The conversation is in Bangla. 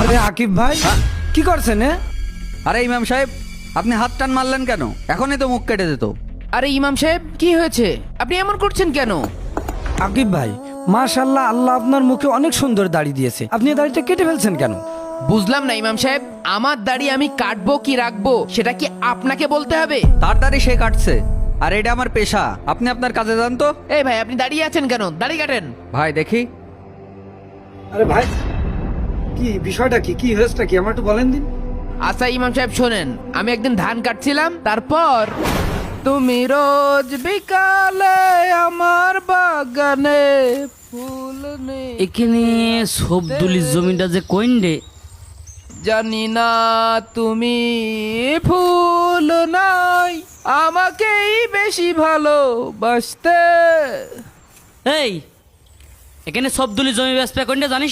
আরে আকিব ভাই কি করছেন? আরে ইমাম সাহেব, আপনি হাত টান মারলেন কেন? এখনই তো মুখ কেটে যেত। আরে ইমাম সাহেব কি হয়েছে? আপনি এমন করছেন কেন? আকিব ভাই মাশাআল্লাহ, আল্লাহ আপনার মুখে অনেক সুন্দর দাড়ি দিয়েছে, আপনি এই দাড়িটা কেটে ফেলছেন কেন? বুঝলাম না ইমাম সাহেব, আমার দাড়ি আমি কাটবো কি রাখবো সেটা কি আপনাকে বলতে হবে? তাড়াতাড়ি সে কাটছে, আর এটা আমার পেশা। আপনি আপনার কাজে যান তো। এই ভাই, আপনি দাঁড়িয়ে আছেন কেন? দাড়ি কাটেন। ভাই দেখি। আরে ভাই কি বিষয়টা, কি হয়েছেটা কি আমার একটু বলেন দিন। আচ্ছা ইমাম সাহেব শোনেন, আমি একদিন ধান কাটছিলাম, তারপর তুমি রোজ বিকালে আমার বাগানে ফুল নেই। এখানে সবদুলির জমিটা যে কইন্ডে জানি না তুমি ফুল নাই আমাকেই বেশি ভালোবাসতে। এই এখানে সবদুলির জমি ব্যবসা কইন্ডে জানিস